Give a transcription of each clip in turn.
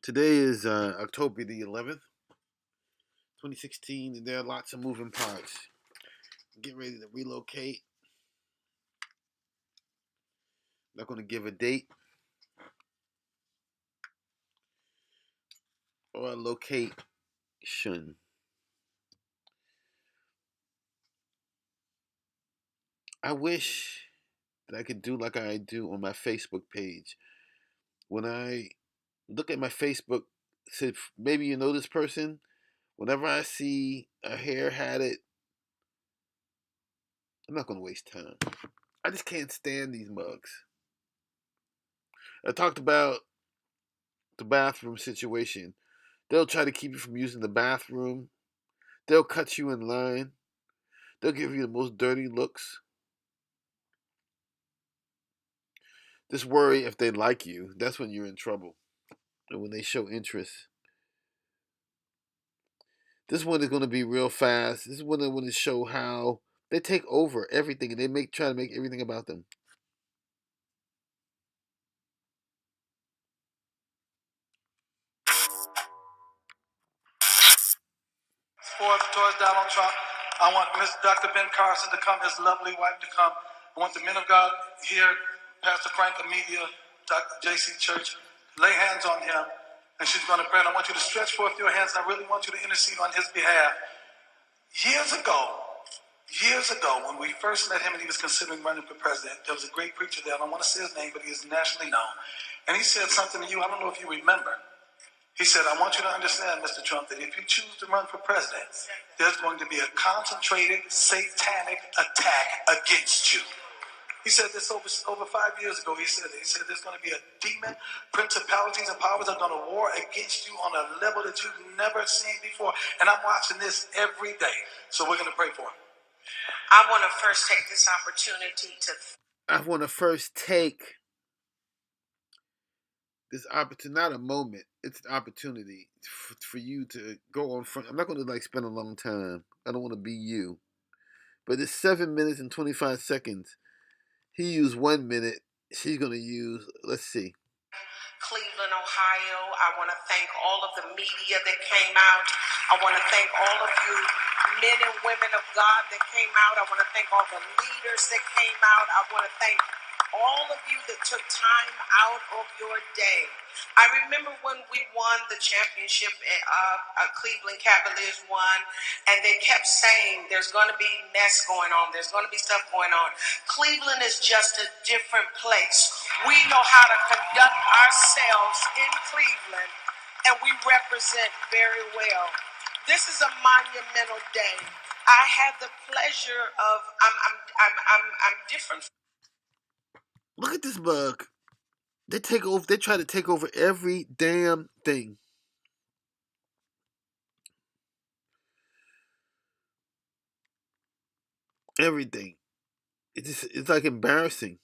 Today is October the 11th, 2016, and there are lots of moving parts. Get ready to relocate. Not going to give a date or a location. I wish that I could do like I do on my Facebook page. When I look at my Facebook, say maybe you know this person. Whenever I see a hair had it, I'm not going to waste time. I just can't stand these mugs. I talked about the bathroom situation. They'll try to keep you from using the bathroom. They'll cut you in line. They'll give you the most dirty looks. Just worry if they like you. That's when you're in trouble. And when they show interest. This one is going to be real fast. This is one I want to show how they take over everything and they try to make everything about them. Forth towards Donald Trump. I want Dr. Ben Carson to come, his lovely wife to come. I want the men of God here, Pastor Frank Amelia, Dr. J.C. Church, lay hands on him, and she's going to pray. And I want you to stretch forth your hands, and I really want you to intercede on his behalf. Years ago, when we first met him and he was considering running for president, there was a great preacher there. I don't want to say his name, but he is nationally known. And he said something to you, I don't know if you remember. He said, I want you to understand, Mr. Trump, that if you choose to run for president, there's going to be a concentrated satanic attack against you. He said this over 5 years ago. He said there's going to be a demon, principalities and powers are going to war against you on a level that you've never seen before. And I'm watching this every day. So we're going to pray for him. I want to first take this opportunity to this opportunity, not a moment. It's an opportunity for you to go on front. I'm not going to spend a long time. I don't want to be you. But it's 7 minutes and 25 seconds. He used 1 minute. She's going to use, let's see. Cleveland, Ohio. I want to thank all of the media that came out. I want to thank all of you men and women of God that came out. I want to thank all the leaders that came out. I want to thank all of you that took time out of your day. I remember when we won the championship, Cleveland Cavaliers won, and they kept saying there's going to be mess going on. There's going to be stuff going on. Cleveland is just a different place. We know how to conduct ourselves in Cleveland, and we represent very well. This is a monumental day. I have the pleasure of I'm different. Look at this mug. They take over. They try to take over every damn thing. Everything. It's like embarrassing.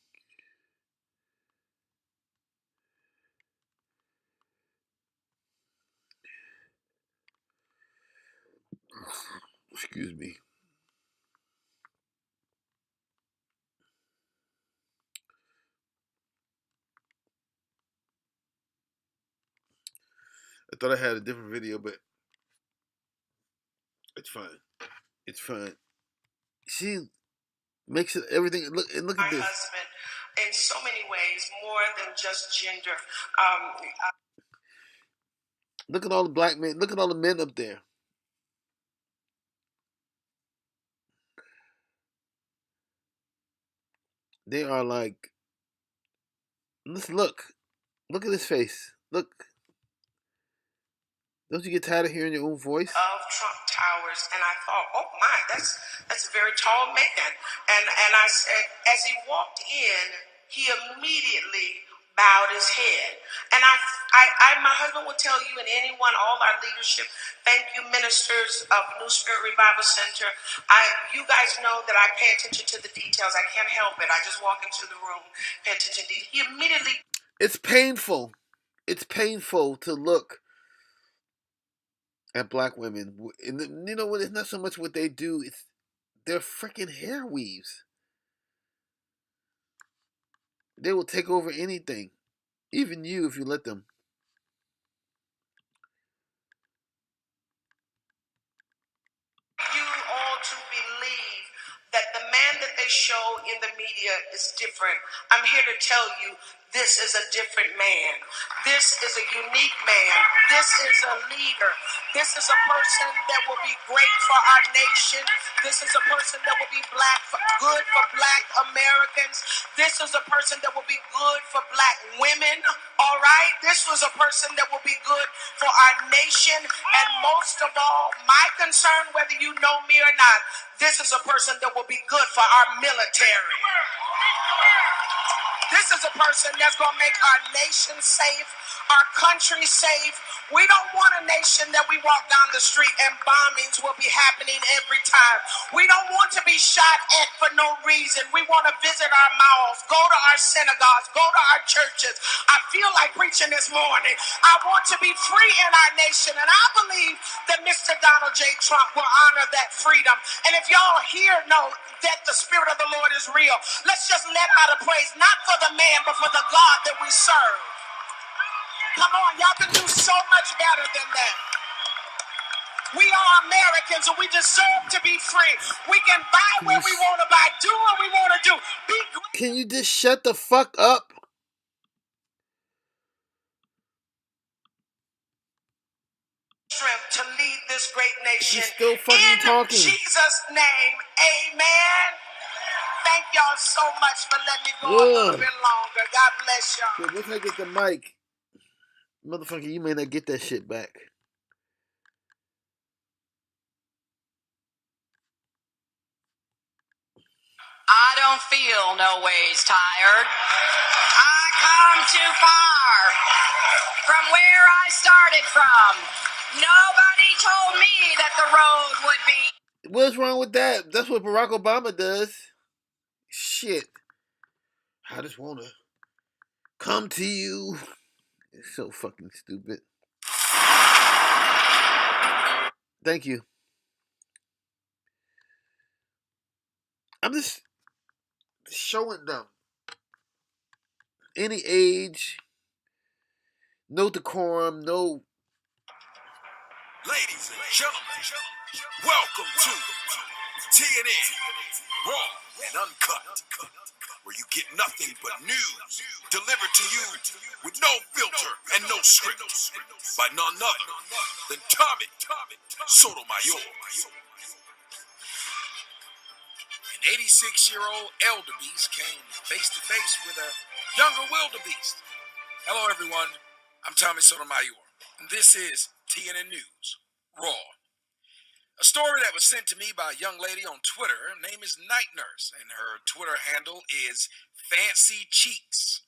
Excuse me. I thought I had a different video, but it's fine. It's fine. She makes it everything. Look My at this. husband, in so many ways, more than just gender. Look at all the black men. Look at all the men up there. They are like. Let's look. Look at his face. Look. Don't you get tired of hearing your own voice? Of Trump Towers, and I thought, oh my, that's a very tall man. And I said, as he walked in, he immediately bowed his head. And my husband will tell you and anyone, all our leadership, thank you, ministers of New Spirit Revival Center. You guys know that I pay attention to the details. I can't help it. I just walk into the room, pay attention to details. He immediately. It's painful. It's painful to look at black women. And you know what? It's not so much what they do. It's their freaking hair weaves. They will take over anything. Even you if you let them. show in the media is different. I'm here to tell you, this is a different man. This is a unique man. This is a leader. This is a person that will be great for our nation. This is a person that will be good for black Americans. This is a person that will be good for black women. All right? This was a person that will be good for our nation. And most of all, my concern, whether you know me or not, this is a person that will be good for our military. This is a person that's going to make our nation safe, our country safe. We don't want a nation that we walk down the street and bombings will be happening every time. We don't want to be shot at for no reason. We want to visit our malls, go to our synagogues, go to our churches. I feel like preaching this morning. I want to be free in our nation, and I believe that Mr. Donald J. Trump will honor that freedom. And if y'all here know that the Spirit of the Lord is real, let's just let out a praise, not for the man, but for the God that we serve. Come on, y'all can do so much better than that. We are Americans and we deserve to be free. We can buy what we want to buy, do what we want to do. Be great. Can you just shut the fuck up? Strength to lead this great nation. She's still fucking talking. In Jesus' name, amen. Thank y'all so much for letting me go a little bit longer. God bless y'all. So once I get the mic, motherfucker, you may not get that shit back. I don't feel no ways tired. I come too far from where I started from. Nobody told me that the road would be. What's wrong with that? That's what Barack Obama does. Shit. I just want to come to you. It's so fucking stupid. Thank you. I'm just showing them. Any age, no decorum, no. Ladies and gentlemen, welcome to TNN, Raw and Uncut, where you get nothing but news delivered to you with no filter and no script by none other than Tommy Sotomayor. An 86-year-old elderbeast came face to face with a younger wildebeest. Hello, everyone. I'm Tommy Sotomayor, and this is TNN News, Raw. A story that was sent to me by a young lady on Twitter. Her name is Night Nurse, and her Twitter handle is Fancy Cheeks.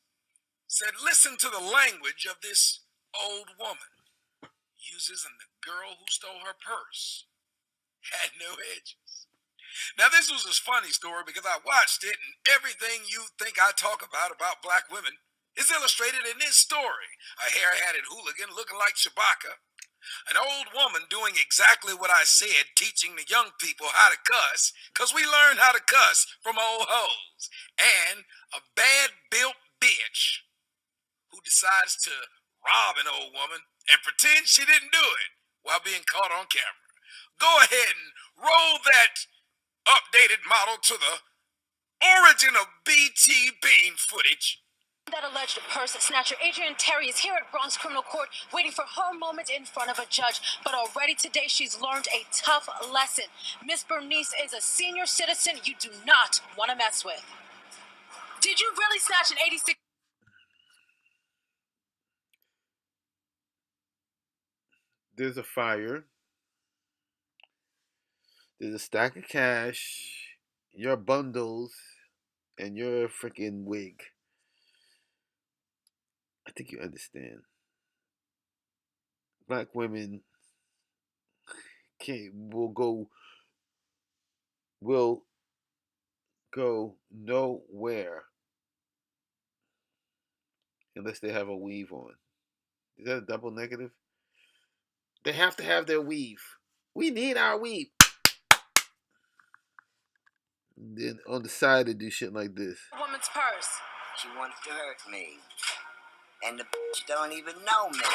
Said, listen to the language of this old woman. Uses in the girl who stole her purse. Had no edges. Now, this was a funny story because I watched it, and everything you think I talk about black women is illustrated in this story. A hair-hatted hooligan looking like Chewbacca. An old woman doing exactly what I said, teaching the young people how to cuss, because we learned how to cuss from old hoes. And a bad-built bitch who decides to rob an old woman and pretend she didn't do it while being caught on camera. Go ahead and roll that updated model to the origin of BT Bean footage. That alleged purse snatcher Adrienne Terry is here at Bronx Criminal Court waiting for her moment in front of a judge. But already today she's learned a tough lesson. Miss Bernice is a senior citizen you do not want to mess with. Did you really snatch an 86? There's a fire. There's a stack of cash, your bundles, and your freaking wig. I think you understand. Black women will go nowhere unless they have a weave on. Is that a double negative? They have to have their weave. We need our weave. And then on the side they do shit like this. Woman's purse. She wants to hurt me. And the bitch don't even know me.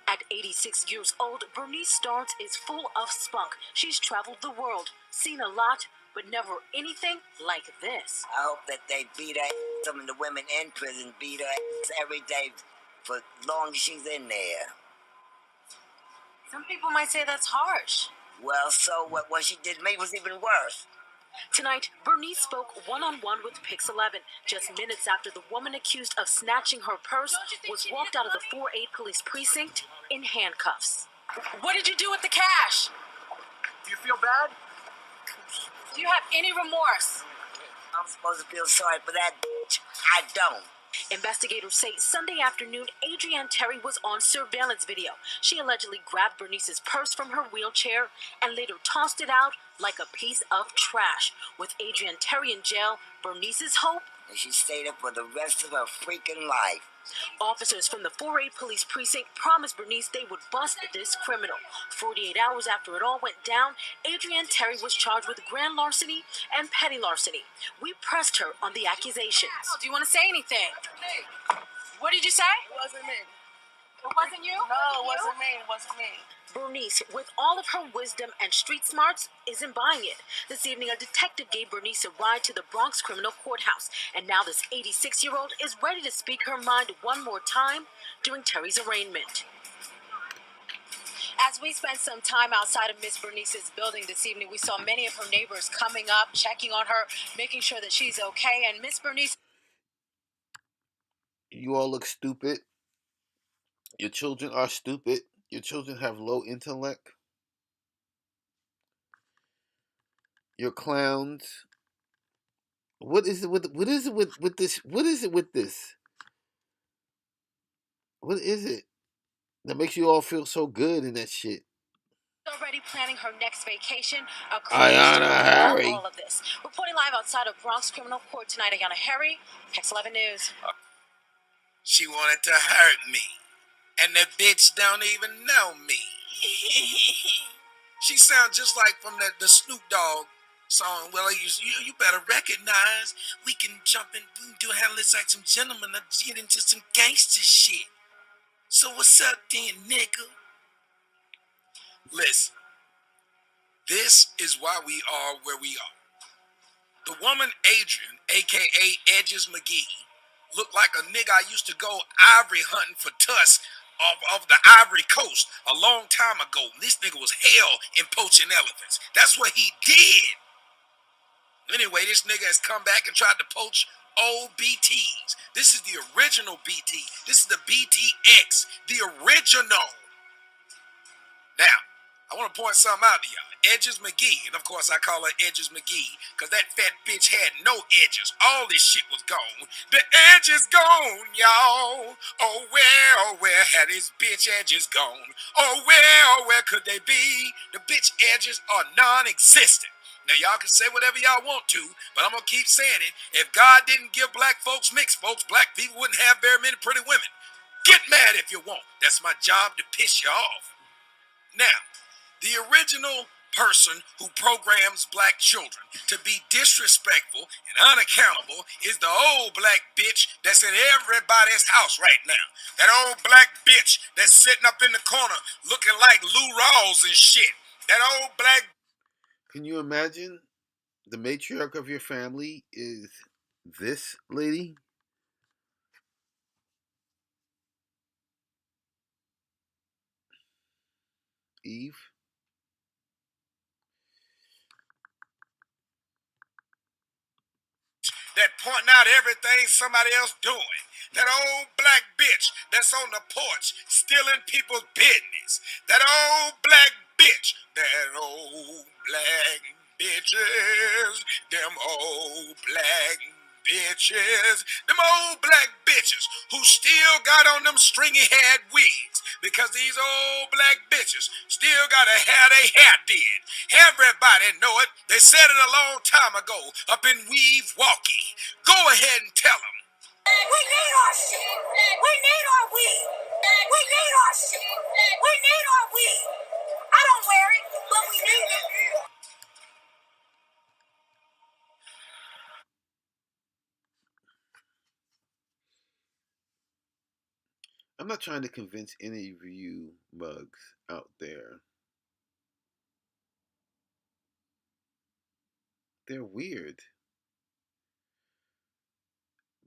At 86 years old, Bernice Starnes is full of spunk. She's traveled the world, seen a lot, but never anything like this. I hope that they beat her. Some of the women in prison beat her every day for long as she's in there. Some people might say that's harsh. Well, so what she did to me was even worse. Tonight, Bernice spoke one-on-one with Pix 11, just minutes after the woman accused of snatching her purse was walked out of the 4-8 police precinct in handcuffs. What did you do with the cash? Do you feel bad? Do you have any remorse? I'm supposed to feel sorry for that bitch. I don't. Investigators say Sunday afternoon, Adrienne Terry was on surveillance video. She allegedly grabbed Bernice's purse from her wheelchair and later tossed it out like a piece of trash. With Adrienne Terry in jail, Bernice's hope? And she stayed up for the rest of her freaking life. Officers from the 4-8 police precinct promised Bernice they would bust this criminal. 48 hours after it all went down, Adrienne Terry was charged with grand larceny and petty larceny. We pressed her on the accusations. Do you want to say anything? What did you say? It wasn't me. It wasn't you? No, it wasn't me. It wasn't me. Bernice, with all of her wisdom and street smarts, isn't buying it. This evening, a detective gave Bernice a ride to the Bronx Criminal Courthouse, and now this 86-year-old is ready to speak her mind one more time during Terry's arraignment. As we spent some time outside of Miss Bernice's building this evening, we saw many of her neighbors coming up, checking on her, making sure that she's okay, and Miss Bernice... You all look stupid. Your children are stupid. Your children have low intellect. You're clowns. What is it with this? What is it with this? What is it that makes you all feel so good in that shit? Already planning her next vacation. A Ayana Harry. All of this. Reporting live outside of Bronx Criminal Court tonight, Ayana Harry, Pix 11 News. She wanted to hurt me, and the bitch don't even know me. She sounds just like from the Snoop Dogg song. Well, you better recognize we can jump in, we can do handle this like some gentlemen, get into some gangster shit. So what's up, then, nigga? Listen, this is why we are where we are. The woman Adrienne, aka Edges McGee, looked like a nigga I used to go ivory hunting for tusks of the Ivory Coast a long time ago. This nigga was hell in poaching elephants. That's what he did. Anyway, this nigga has come back and tried to poach old BTs. This is the original BT. This is the BTX, the original. Now, I want to point something out to y'all. Edges McGee, and of course I call her Edges McGee, because that fat bitch had no edges. All this shit was gone. The edge is gone, y'all. Oh, where had his bitch edges gone? Oh, where could they be? The bitch edges are non-existent. Now, y'all can say whatever y'all want to, but I'm going to keep saying it. If God didn't give black folks mixed folks, black people wouldn't have very many pretty women. Get mad if you want. That's my job to piss you off. Now, the original person who programs black children to be disrespectful and unaccountable is the old black bitch that's in everybody's house right now. That old black bitch that's sitting up in the corner looking like Lou Rawls and shit. That old black... Can you imagine the matriarch of your family is this lady? Eve? That pointing out everything somebody else doing. That old black bitch that's on the porch stealing people's business. That old black bitch. That old black bitches. Them old black bitches. Them old black bitches who still got on them stringy haired wigs. Because these old black bitches still gotta have their hair did. Everybody know it. They said it a long time ago up in Weave Walkie. Go ahead and tell them. We need our shit. We need our weed. We need our shit. We need our weed. I don't wear it, but we need it. I'm not trying to convince any of you mugs out there They're weird.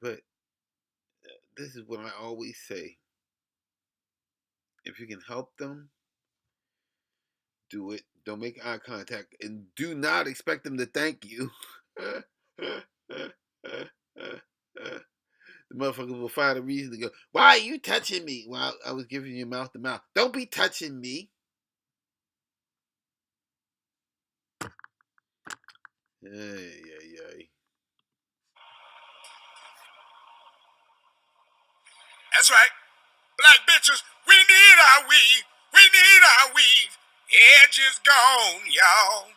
But this is what I always say. If you can help them, do it. Don't make eye contact. And do not expect them to thank you. The motherfucker will find a reason to go, why are you touching me? Well, I was giving you mouth to mouth. Don't be touching me. Ay, ay, ay. That's right. Black bitches, we need our weave. We need our weave. Edge is gone, y'all.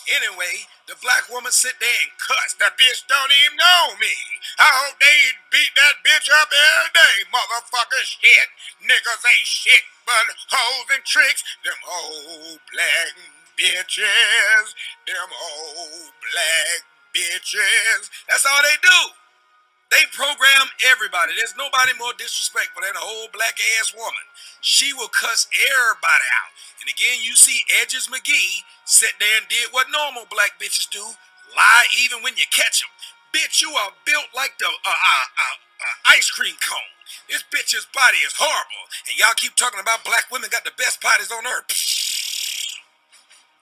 Anyway, the black woman sit there and cuss. That bitch don't even know me. I hope they beat that bitch up every day. Motherfucker shit. Niggas ain't shit but hoes and tricks. Them old black bitches. Them old black bitches. That's all they do. They program everybody. There's nobody more disrespectful than an old black ass woman. She will cuss everybody out. And again, you see Edges McGee sit there and did what normal black bitches do: lie even when you catch them. Bitch, you are built like the ice cream cone. This bitch's body is horrible. And y'all keep talking about black women got the best bodies on earth.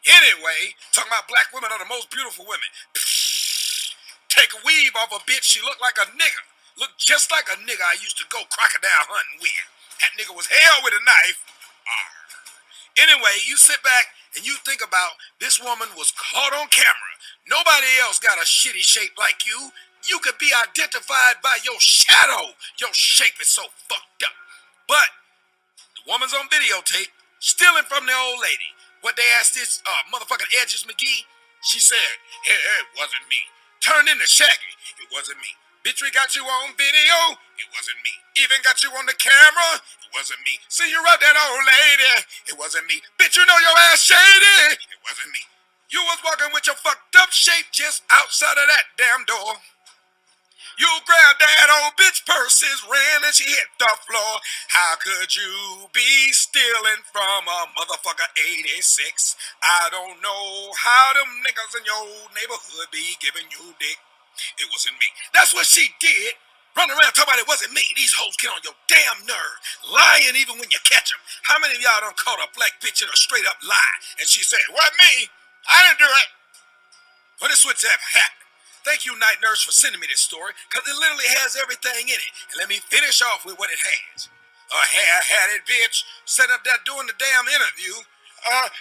Anyway, talking about black women are the most beautiful women. Take a weave off a bitch, she looked like a nigga. Looked just like a nigga I used to go crocodile hunting with. That nigga was hell with a knife. Anyway, you sit back and you think about this woman was caught on camera. Nobody else got a shitty shape like you. You could be identified by your shadow. Your shape is so fucked up. But the woman's on videotape stealing from the old lady. What they asked this motherfucking Edges McGee, she said, hey, it wasn't me. Turned into Shaggy, it wasn't me. Bitch, we got you on video, it wasn't me. Even got you on the camera, it wasn't me. See you right, that old lady, it wasn't me. Bitch, you know your ass shady, it wasn't me. You was walking with your fucked up shape just outside of that damn door. You grabbed that old bitch purses, ran and she hit the floor. How could you be stealing from a motherfucker 86? I don't know how them niggas in your neighborhood be giving you dick. It wasn't me. That's what she did. Running around talking about it wasn't me. These hoes get on your damn nerve. Lying even when you catch them. How many of y'all done caught a black bitch in a straight up lie? And she said, what, me? I didn't do it. Well, this what's happened. Thank you, Night Nurse, for sending me this story, because it literally has everything in it. And let me finish off with what it has. A hair-hatted bitch sitting up there doing the damn interview.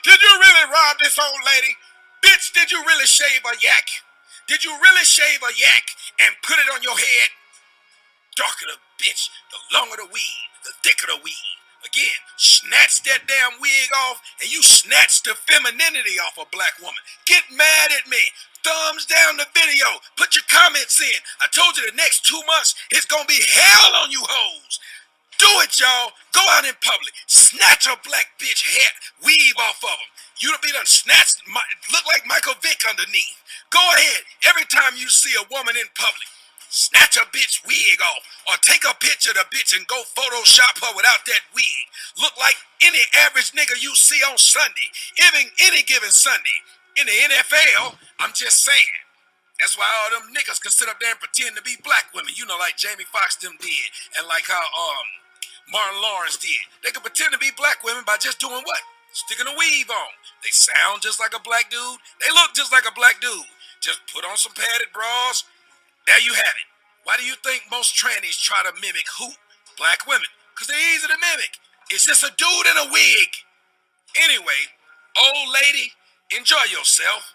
Did you really rob this old lady? Bitch, did you really shave a yak? Did you really shave a yak and put it on your head? Darker the bitch, the longer the weed, the thicker the weed. Again, snatch that damn wig off and you snatch the femininity off a black woman. Get mad at me. Thumbs down the video. Put your comments in. I told you the next 2 months it's gonna be hell on you hoes. Do it, y'all. Go out in public. Snatch a black bitch head. Weave off of them. You be done snatched, look like Michael Vick underneath. Go ahead. Every time you see a woman in public, snatch a bitch wig off. Or take a picture of the bitch and go Photoshop her without that wig. Look like any average nigga you see on Sunday. Even any given Sunday. In the NFL, I'm just saying. That's why all them niggas can sit up there and pretend to be black women. You know, like Jamie Foxx them did. And like how Martin Lawrence did. They can pretend to be black women by just doing what? Sticking a weave on. They sound just like a black dude. They look just like a black dude. Just put on some padded bras. There you have it. Why do you think most trannies try to mimic who? Black women. Because they're easy to mimic. It's just a dude in a wig. Anyway, old lady, enjoy yourself.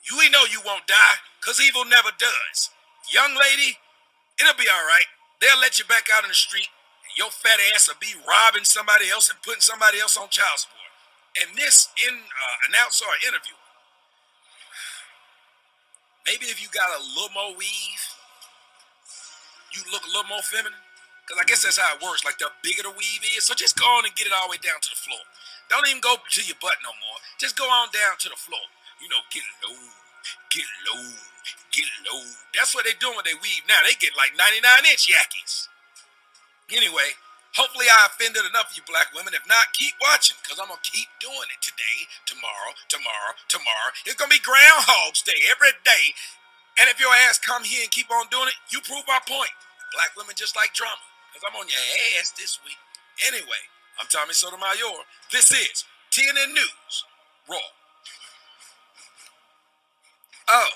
We know you won't die, because evil never does. Young lady, it'll be all right. They'll let you back out in the street, and your fat ass will be robbing somebody else and putting somebody else on child support. And this announcer or interview, maybe if you got a little more weave, you look a little more feminine. Because I guess that's how it works. Like the bigger the weave is. So just go on and get it all the way down to the floor. Don't even go to your butt no more. Just go on down to the floor. You know, get low, get low, get low. That's what they doing when they weave now. They get like 99-inch yakkies. Anyway, Hopefully I offended enough of you black women. If not, keep watching, because I'm going to keep doing it today, tomorrow. It's going to be Groundhog's Day every day. And if your ass come here and keep on doing it, you prove my point. Black women just like drama, because I'm on your ass this week. Anyway, I'm Tommy Sotomayor. This is TNN News Raw. Oh,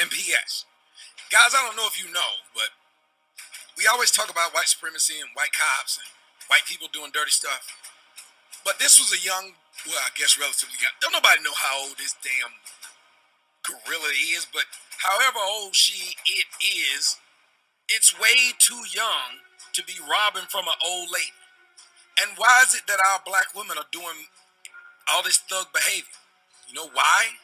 and P.S. Guys, I don't know if you know, but we always talk about white supremacy and white cops and white people doing dirty stuff. But this was a young, well, I guess relatively young. Don't nobody know how old this damn gorilla is, but however old it is, it's way too young to be robbing from an old lady. And why is it that our black women are doing all this thug behavior? You know why?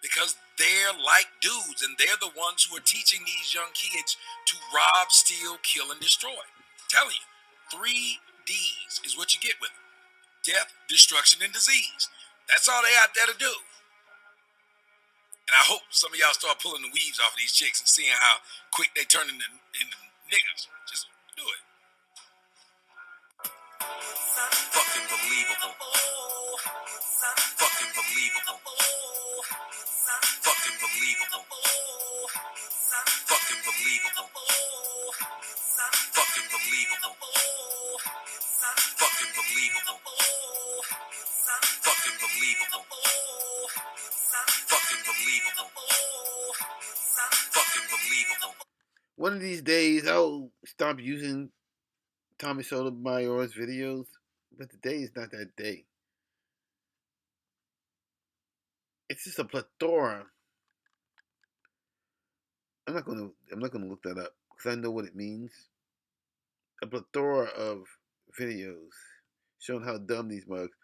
Because they're like dudes, and they're the ones who are teaching these young kids to rob, steal, kill, and destroy. I'm telling you, 3 Ds is what you get with them: death, destruction, and disease. That's all they out there to do. And I hope some of y'all start pulling the weaves off of these chicks and seeing how quick they turn into niggas. Just do it. Fucking believable. Fucking believable. Fucking believable. Fucking believable. Fucking believable. Fucking believable. Fucking believable. Fucking believable. Fucking believable. One of these days, I'll stop using Tommy Sotomayor's videos, but today is not that day. It's just a plethora. I'm not gonna look that up because I know what it means. A plethora of videos showing how dumb these mugs.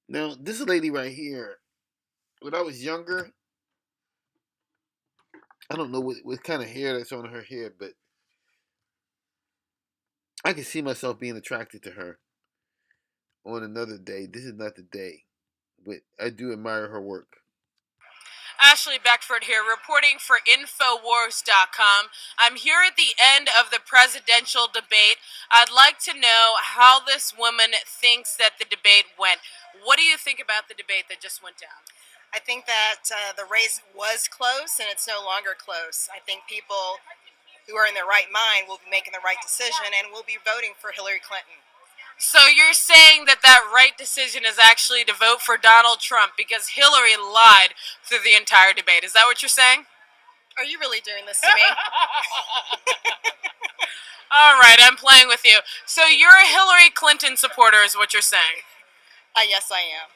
Now, this lady right here, when I was younger, I don't know what kind of hair that's on her hair, but I can see myself being attracted to her on another day. This is not the day, but I do admire her work. Ashley Beckford here, reporting for Infowars.com. I'm here at the end of the presidential debate. I'd like to know how this woman thinks that the debate went. What do you think about the debate that just went down? I think that the race was close and it's no longer close. I think people who are in their right mind will be making the right decision and will be voting for Hillary Clinton. So you're saying that right decision is actually to vote for Donald Trump because Hillary lied through the entire debate. Is that what you're saying? Are you really doing this to me? All right, I'm playing with you. So you're a Hillary Clinton supporter is what you're saying? Yes, I am.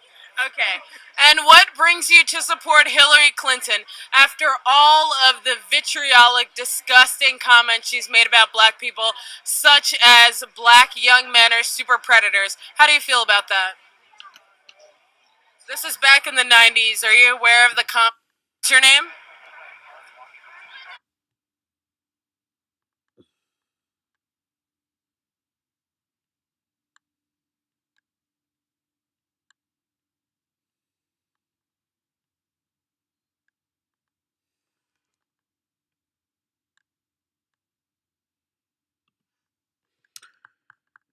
Okay. And what brings you to support Hillary Clinton after all of the vitriolic, disgusting comments she's made about black people, such as black young men are super predators? How do you feel about that? This is back in the 90s. Are you aware of the comment? What's your name?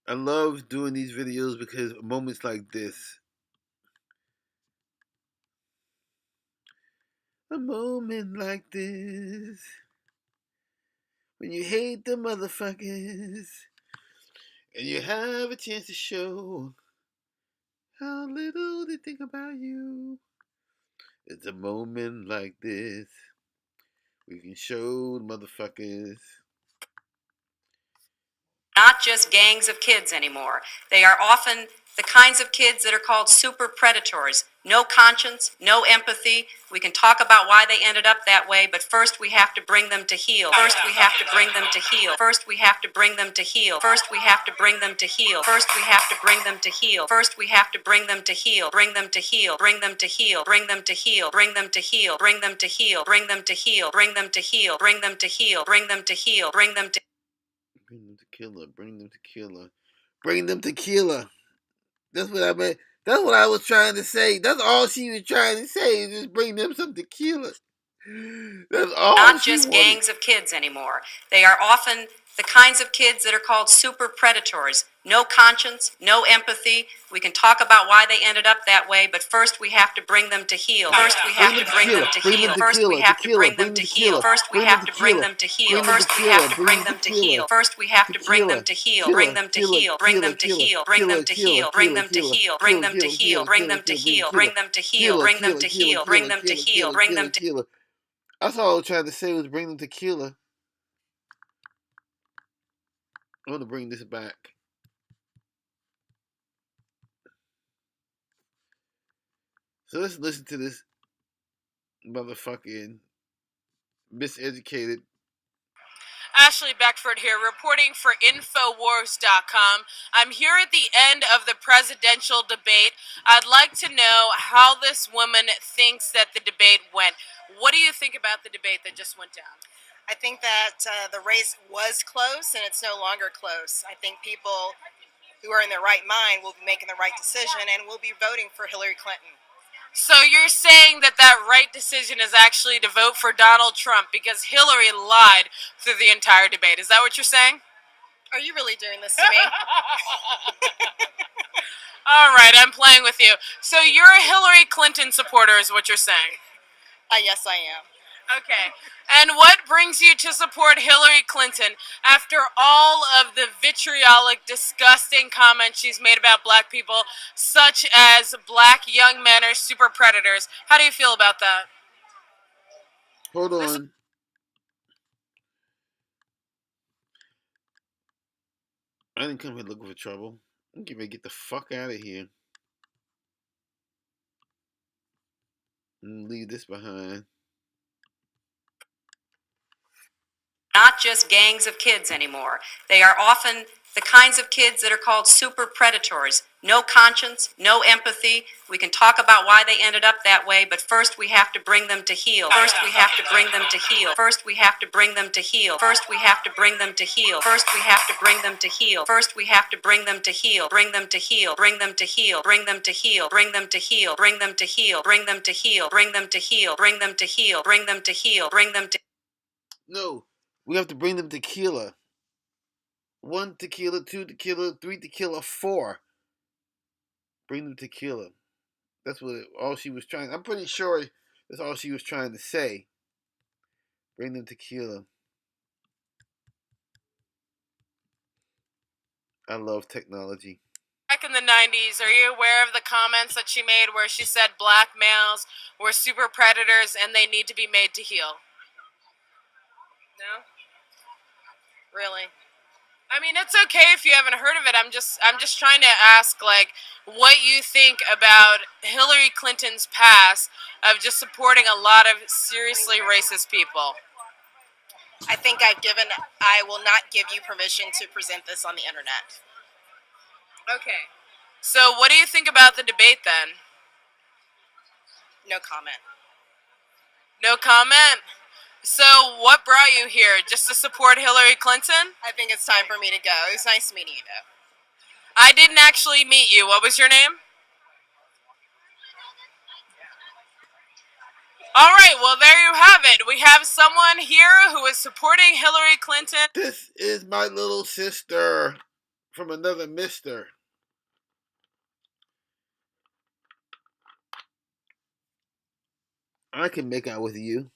I love doing these videos because moments like this. A moment like this. When you hate the motherfuckers. And you have a chance to show how little they think about you. It's a moment like this. We can show the motherfuckers. Not just gangs of kids anymore. They are often the kinds of kids that are called super predators. No conscience, no empathy. We can talk about why they ended up that way, but first we have to bring them to heal. First we have to bring them to heal. First we have to bring them to heal. First we have to bring them to heal. First we have to bring them to heal. First we have to bring them to heal. Bring them to heal. Bring them to heal. Bring them to heal. Bring them to heal. Bring them to heal. Bring them to heal. Bring them to heal. Bring them to heal. Bring them to heal. Bring them to Bring them tequila. Bring them tequila. Bring them tequila. That's what I meant. That's what I was trying to say. That's all she was trying to say. Is just bring them some tequila. That's all. not just gangs of kids anymore. They are often the kinds of kids that are called super predators. No conscience, no empathy. We can talk about why they ended up that way, but first we have to bring them to heal. First we have to bring them to heal. First we have to bring them to heal. First we have to bring them to heal. First we have to bring them to heal. First we have to bring them to heal. Bring them to heal. Bring them to heal. Bring them to heal. Bring them to heal. Bring them to heal. Bring them to heal. Bring them to heal. Bring them to heal. Bring them to heal. Bring them to heal. That's all I was trying to say was bring them tequila. I want to bring this back. So let's listen to this motherfucking miseducated. Ashley Beckford here, reporting for Infowars.com. I'm here at the end of the presidential debate. I'd like to know how this woman thinks that the debate went. What do you think about the debate that just went down? I think that the race was close and it's no longer close. I think people who are in their right mind will be making the right decision and will be voting for Hillary Clinton. So you're saying that that right decision is actually to vote for Donald Trump because Hillary lied through the entire debate. Is that what you're saying? Are you really doing this to me? All right, I'm playing with you. So you're a Hillary Clinton supporter is what you're saying? Yes, I am. Okay. And what brings you to support Hillary Clinton after all of the vitriolic, disgusting comments she's made about black people, such as black young men are super predators? How do you feel about that? Hold on. I didn't come here looking for trouble. I'm getting ready to get the fuck out of here. And leave this behind. Not just gangs of kids anymore. They are often the kinds of kids that are called super predators. No conscience, no empathy. We can talk about why they ended up that way, but first we have to bring them to heal. First we have to bring them to heal. First we have to bring them to heal. First we have to bring them to heal. First we have to bring them to heal. First we have to bring them to heal. Bring them to heal. Bring them to heal. Bring them to heal. Bring them to heal. Bring them to heal. Bring them to heal. Bring them to heal. Bring them to heal. Bring them to heal. Bring them to. No, we have to bring them tequila. 1 tequila, 2 tequila, 3 tequila, 4. Bring them tequila. That's what all she was trying. I'm pretty sure that's all she was trying to say. Bring them tequila. I love technology. Back in the 90s, are you aware of the comments that she made where she said black males were super predators and they need to be made to heal? No? Really? I mean, it's okay if you haven't heard of it. I'm just trying to ask, like, what you think about Hillary Clinton's past of just supporting a lot of seriously racist people. I think I will not give you permission to present this on the internet. Okay. So what do you think about the debate then? No comment. No comment? So what brought you here? Just to support Hillary Clinton? I think it's time for me to go. It was nice meeting you, though. I didn't actually meet you. What was your name? All right, well, there you have it. We have someone here who is supporting Hillary Clinton. This is my little sister from another mister. I can make out with you,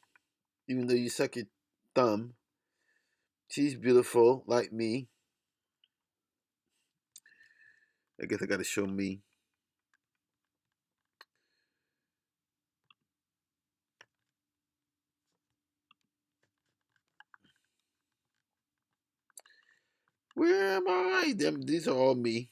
even though you suck your thumb. She's beautiful, like me. I guess I gotta show me. Where am I? These are all me.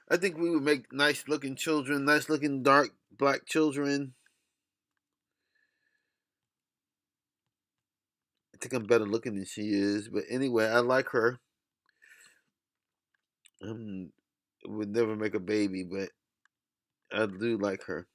I think we would make nice looking children, nice looking dark black children. I think I'm better looking than she is, but anyway, I like her. Would never make a baby, but I do like her.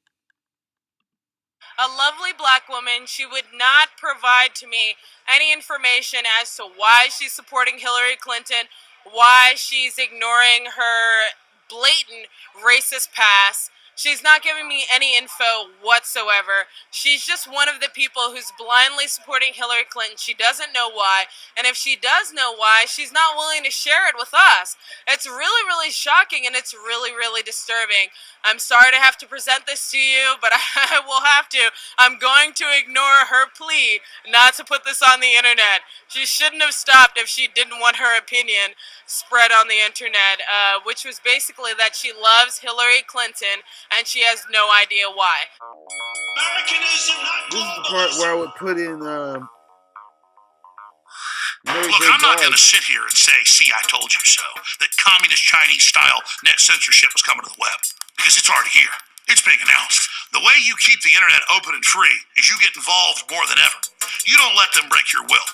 A lovely black woman. She would not provide to me any information as to why she's supporting Hillary Clinton, why she's ignoring her blatant racist past. She's not giving me any info whatsoever. She's just one of the people who's blindly supporting Hillary Clinton. She doesn't know why. And if she does know why, she's not willing to share it with us. It's really, really shocking and it's really, really disturbing. I'm sorry to have to present this to you, but I will have to. I'm going to ignore her plea not to put this on the internet. She shouldn't have stopped if she didn't want her opinion spread on the internet, which was basically that she loves Hillary Clinton and she has no idea why. This is the part where I would put in Mary Look, J. I'm not going to Blige. sit here and say, see, I told you so, that communist Chinese-style net censorship was coming to the web, because it's already here. It's being announced. The way you keep the internet open and free is you get involved more than ever. You don't let them break your will.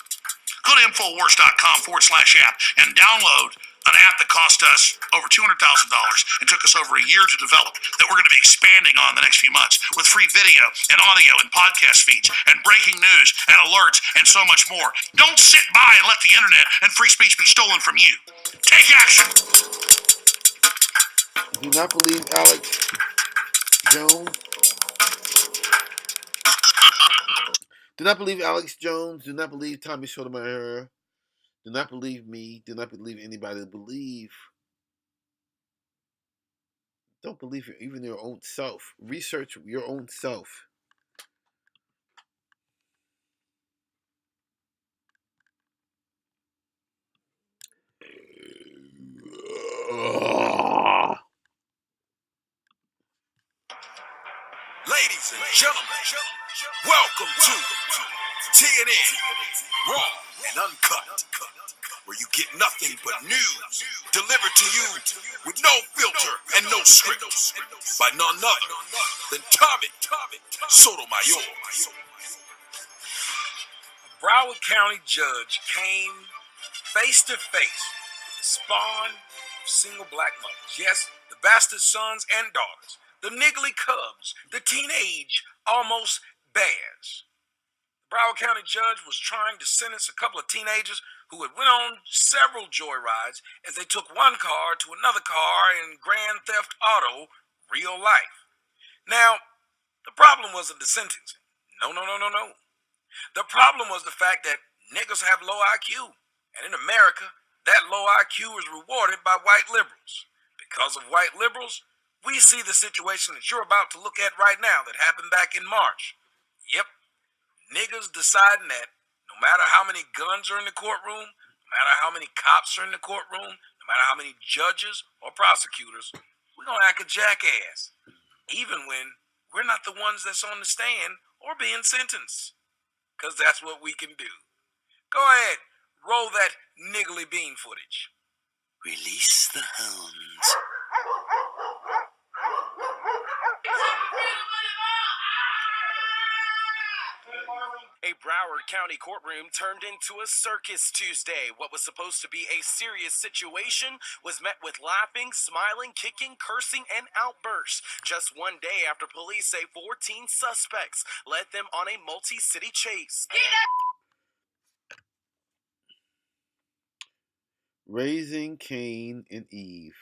Go to Infowars.com/app and download an app that cost us over $200,000 and took us over a year to develop that we're going to be expanding on the next few months with free video and audio and podcast feeds and breaking news and alerts and so much more. Don't sit by and let the internet and free speech be stolen from you. Take action. Do not believe Alex Jones. Do not believe Alex Jones. Do not believe Tommy Sotomayor. Do not believe me. Do not believe anybody. Believe. Don't believe even your own self. Research your own self. Ladies and gentlemen, welcome to TNN Raw and Uncut, where you get nothing but news delivered to you with no filter and no script by none other than Tommy Sotomayor. A Broward County judge came face to face with the spawn of single black mothers. Yes, the bastard sons and daughters, the niggly cubs, the teenage almost bears. The Broward County judge was trying to sentence a couple of teenagers who had went on several joyrides as they took one car to another car in Grand Theft Auto real life. Now, the problem wasn't the sentencing. No. The problem was the fact that niggas have low IQ. And in America, that low IQ is rewarded by white liberals. Because of white liberals, we see the situation that you're about to look at right now that happened back in March. Yep, niggas deciding that no matter how many guns are in the courtroom, no matter how many cops are in the courtroom, no matter how many judges or prosecutors, we're going to act a jackass. Even when we're not the ones that's on the stand or being sentenced. Because that's what we can do. Go ahead, roll that niggly bean footage. Release the hounds. A Broward County courtroom turned into a circus Tuesday. What was supposed to be a serious situation was met with laughing, smiling, kicking, cursing, and outbursts. Just one day after police say 14 suspects led them on a multi-city chase. Raising Cain and Eve.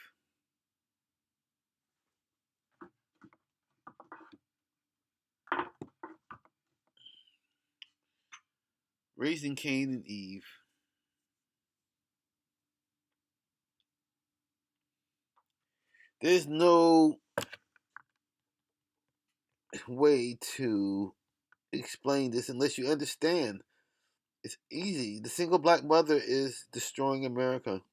Raising Cain and Eve. There's no way to explain this unless you understand. It's easy. The single black mother is destroying America.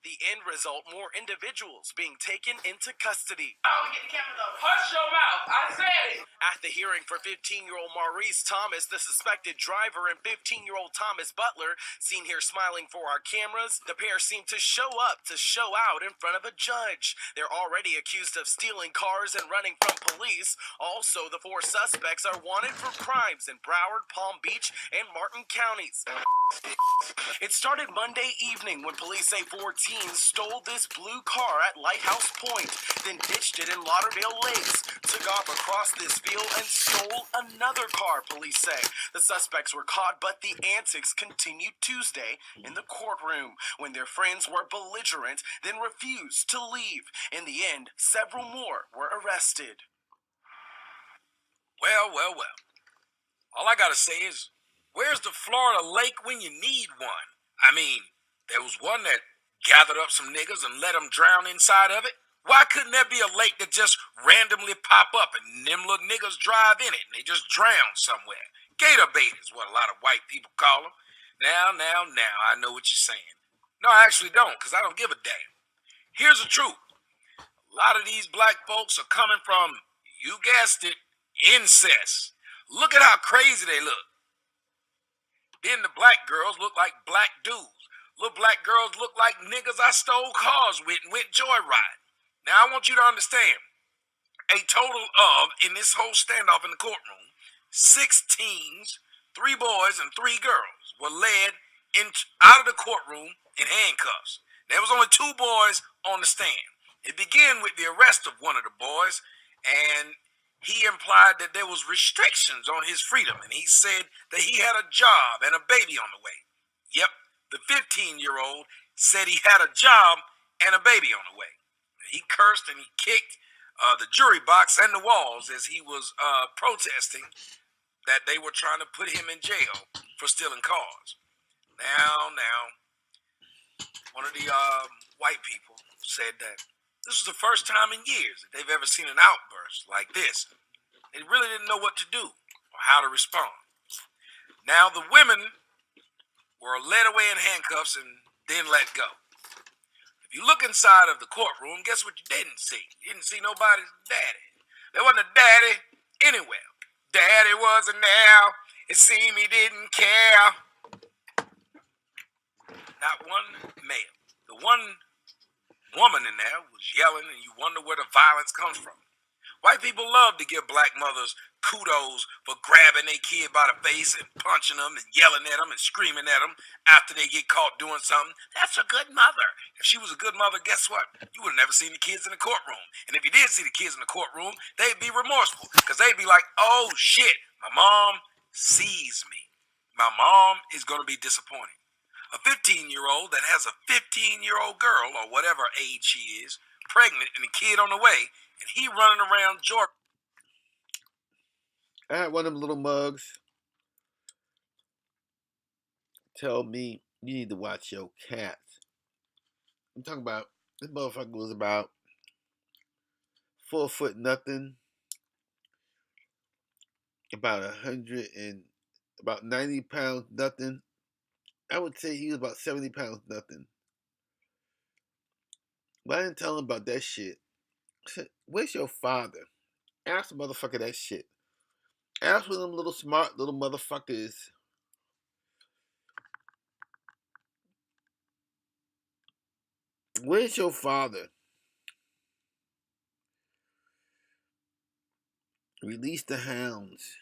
The end result, more individuals being taken into custody. Oh, get the camera though. Hush your mouth. I said it. At the hearing for 15-year-old Maurice Thomas, the suspected driver, and 15-year-old Thomas Butler, seen here smiling for our cameras, the pair seem to show up to show out in front of a judge. They're already accused of stealing cars and running from police. Also, the four suspects are wanted for crimes in Broward, Palm Beach, and Martin counties. It started Monday evening when police say 14 teens stole this blue car at Lighthouse Point, then ditched it in Lauderdale Lakes, took off across this field and stole another car, police say. The suspects were caught, but the antics continued Tuesday in the courtroom when their friends were belligerent, then refused to leave. In the end, several more were arrested. Well, well, well. All I gotta say is, where's the Florida lake when you need one? I mean, there was one that gathered up some niggas and let them drown inside of it. Why couldn't there be a lake that just randomly pop up and them little niggas drive in it and they just drown somewhere? Gator bait is what a lot of white people call them. Now, I know what you're saying. No, I actually don't, because I don't give a damn. Here's the truth. A lot of these black folks are coming from, you guessed it, incest. Look at how crazy they look. Then the black girls look like black dudes. Little black girls look like niggas I stole cars with and went joyriding. Now I want you to understand, a total of, in this whole standoff in the courtroom, 6 teens, 3 boys and 3 girls were led out of the courtroom in handcuffs. There was only 2 boys on the stand. It began with the arrest of one of the boys, and he implied that there was restrictions on his freedom, and he said that he had a job and a baby on the way. Yep, the 15-year-old said he had a job and a baby on the way. He cursed and he kicked the jury box and the walls as he was protesting that they were trying to put him in jail for stealing cars. Now, one of the white people said that this was the first time in years that they've ever seen an outburst like this. They really didn't know what to do or how to respond. Now the women were led away in handcuffs and then let go. If you look inside of the courtroom, guess what you didn't see? You didn't see nobody's daddy. There wasn't a daddy anywhere. Daddy wasn't there. It seemed he didn't care. Not one male. The one woman in there was yelling, and you wonder where the violence comes from. White people love to give black mothers kudos for grabbing their kid by the face and punching them and yelling at them and screaming at them after they get caught doing something. That's a good mother. If she was a good mother, guess what? You would have never seen the kids in the courtroom. And if you did see the kids in the courtroom, they'd be remorseful because they'd be like, oh shit, my mom sees me. My mom is going to be disappointed. A 15-year-old that has a 15-year-old girl, or whatever age she is, pregnant and a kid on the way, and he running around Georgia. I had one of them little mugs tell me you need to watch your cats. I'm talking about this motherfucker was about 4 foot nothing, about 90 pounds nothing. I would say he was about 70 pounds nothing. But I didn't tell him about that shit. I said, where's your father? Ask the motherfucker that shit. Ask one of them little smart little motherfuckers. Where's your father? Release the hounds.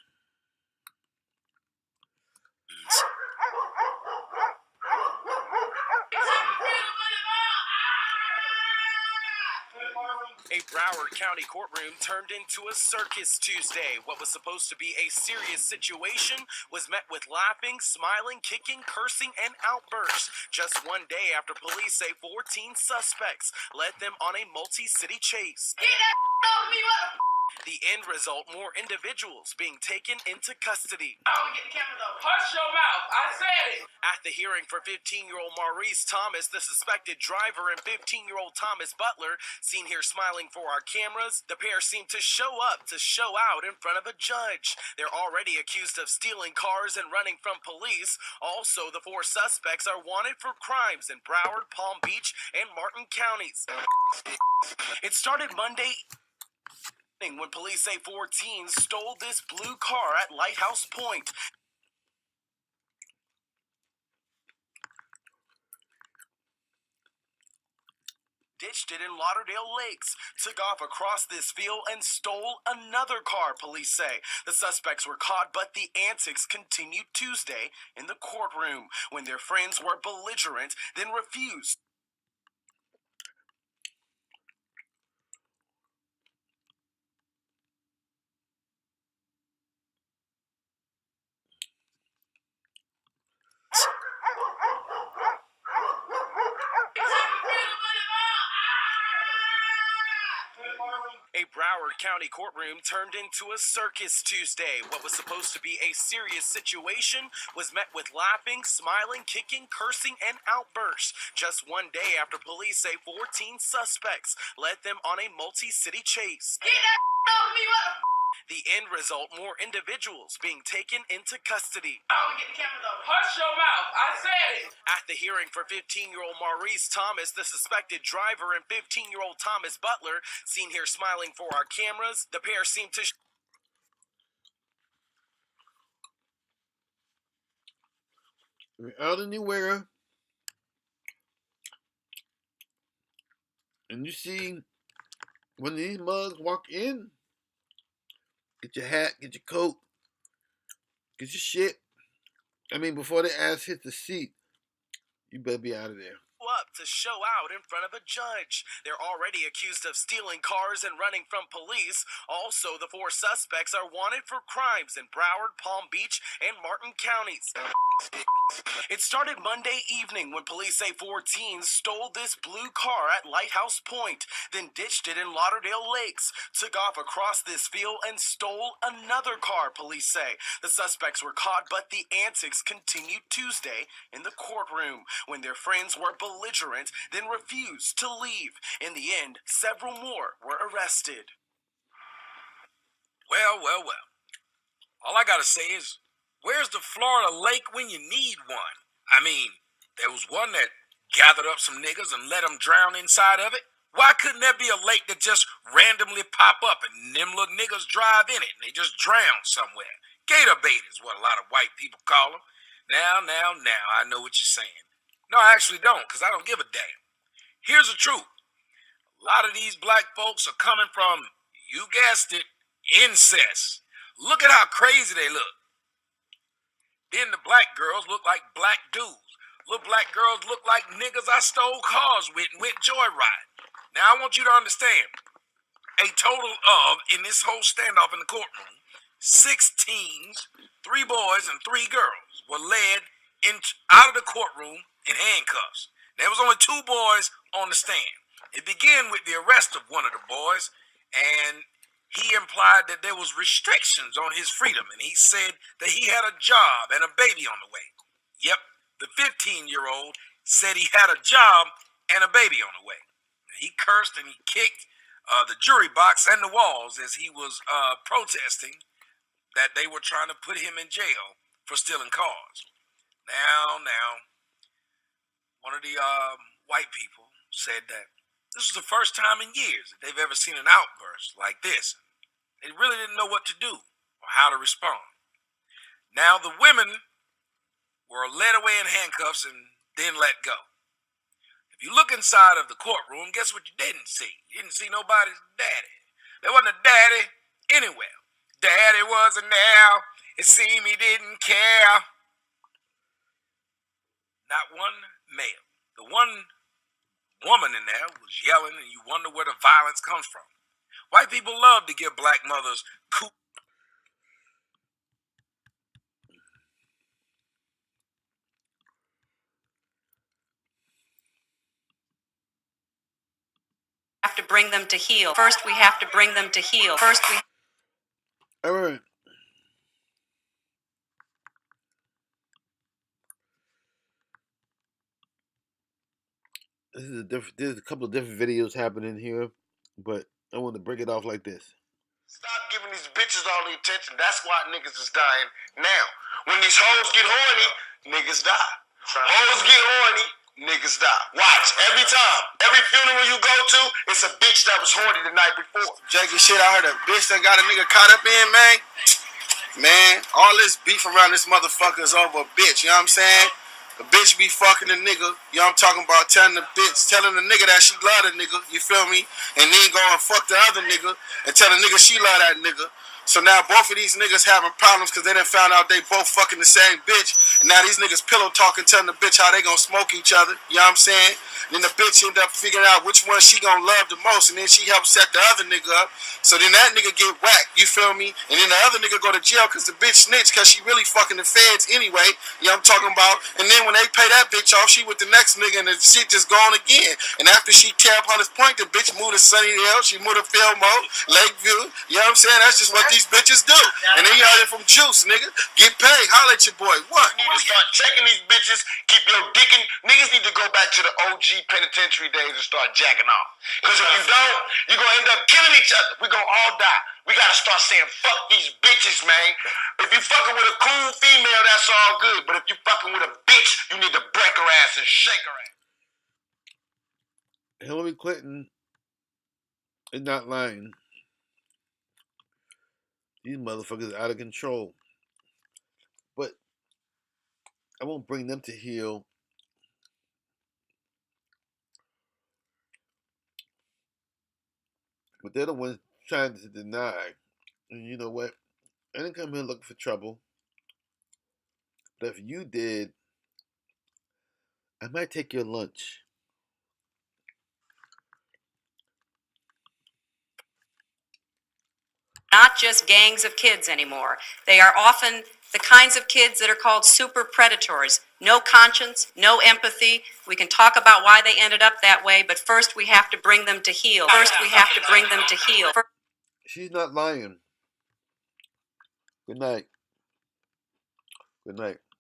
A Broward County courtroom turned into a circus Tuesday. What was supposed to be a serious situation was met with laughing, smiling, kicking, cursing, and outbursts. Just one day after police say 14 suspects led them on a multi-city chase. Get that off me, The end result, more individuals being taken into custody. oh, get the camera though. Hush your mouth. I said it. At the hearing for 15-year-old Maurice Thomas, the suspected driver, and 15-year-old Thomas Butler, seen here smiling for our cameras, the pair seemed to show up to show out in front of a judge. They're already accused of stealing cars and running from police. Also, the 4 suspects are wanted for crimes in Broward, Palm Beach, and Martin counties. It started Monday when police say 4 teens stole this blue car at Lighthouse Point. Ditched it in Lauderdale Lakes, took off across this field and stole another car, police say. The suspects were caught, but the antics continued Tuesday in the courtroom when their friends were belligerent, then refused A Broward County courtroom turned into a circus Tuesday. What was supposed to be a serious situation was met with laughing, smiling, kicking, cursing, and outbursts. Just one day after police say 14 suspects led them on a multi-city chase. Get that off me, what the The end result, more individuals being taken into custody. Oh, get the camera though. Hush your mouth. I said it. At the hearing for 15-year-old Maurice Thomas, the suspected driver, and 15-year-old Thomas Butler, seen here smiling for our cameras, the pair seemed to We're out anywhere, and you see when these mugs walk in, get your hat, get your coat, get your shit. I mean, before the ass hits the seat, you better be out of there. up to show out in front of a judge. They're already accused of stealing cars and running from police. Also, the 4 suspects are wanted for crimes in Broward, Palm Beach, and Martin counties. It started Monday evening when police say 4 teens stole this blue car at Lighthouse Point, then ditched it in Lauderdale Lakes, took off across this field, and stole another car, police say. The suspects were caught, but the antics continued Tuesday in the courtroom when their friends were belligerent, then refused to leave. In the end, several more were arrested. Well. All I gotta say is, where's the Florida lake when you need one? I mean, there was one that gathered up some niggas and let them drown inside of it. Why couldn't there be a lake that just randomly pop up and them little niggas drive in it and they just drown somewhere? Gator bait is what a lot of white people call them. Now, I know what you're saying. No, I actually don't, because I don't give a damn. Here's the truth. A lot of these black folks are coming from, you guessed it, incest. Look at how crazy they look. Then the black girls look like black dudes. Little black girls look like niggas I stole cars with and went joyriding. Now I want you to understand, a total of, in this whole standoff in the courtroom, 6 teens, 3 boys and 3 girls were led out of the courtroom in handcuffs. There was only 2 boys on the stand. It began with the arrest of one of the boys, and he implied that there was restrictions on his freedom, and he said that he had a job and a baby on the way. Yep, the 15-year-old said he had a job and a baby on the way. He cursed and he kicked the jury box and the walls as he was protesting that they were trying to put him in jail for stealing cars. Now, one of the white people said that this was the first time in years that they've ever seen an outburst like this. They really didn't know what to do or how to respond. Now the women were led away in handcuffs and then let go. If you look inside of the courtroom, guess what you didn't see? You didn't see nobody's daddy. There wasn't a daddy anywhere. Daddy wasn't there. It seemed he didn't care. Not one male. The one woman in there was yelling, and you wonder where the violence comes from. White people love to give black mothers Have to bring them to heal. First, we have to bring them to heal. All right. There's a couple of different videos happening here, but I want to break it off like this. Stop giving these bitches all the attention. That's why niggas is dying now. When these hoes get horny, niggas die. Hoes get horny, niggas die. Watch, every time. Every funeral you go to, it's a bitch that was horny the night before. Janky shit, I heard a bitch that got a nigga caught up in, man. Man, all this beef around this motherfucker is over a bitch, you know what I'm saying? A bitch be fucking a nigga, you know what I'm talking about, telling the nigga that she love the nigga, you feel me? And then go and fuck the other nigga and tell the nigga she love that nigga. So now both of these niggas having problems because they done found out they both fucking the same bitch. And now these niggas pillow talking, telling the bitch how they gonna smoke each other. You know what I'm saying? And then the bitch end up figuring out which one she gonna love the most. And then she helps set the other nigga up. So then that nigga get whacked. You feel me? And then the other nigga go to jail because the bitch snitched because she really fucking the feds anyway. You know what I'm talking about? And then when they pay that bitch off, she with the next nigga and the shit just gone again. And after she tear up Hunters Point, the bitch moved to Sunnyvale. She moved to Fillmore, Lakeview. You know what I'm saying? That's just what these bitches do. And then you heard it from Juice, nigga. Get paid. Holla at your boy. What? You need to start checking these bitches. Keep your dick in. Niggas need to go back to the OG penitentiary days and start jacking off. Because if you don't, you're going to end up killing each other. We're going to all die. We got to start saying, fuck these bitches, man. If you fucking with a cool female, that's all good. But if you fucking with a bitch, you need to break her ass and shake her ass. Hillary Clinton is not lying. These motherfuckers are out of control. But I won't bring them to heel. But they're the ones trying to deny. And you know what? I didn't come here looking for trouble. But if you did, I might take your lunch. Not just gangs of kids anymore. They are often the kinds of kids that are called super predators. No conscience, no empathy. We can talk about why they ended up that way, but first we have to bring them to heel. She's not lying. Good night. Good night.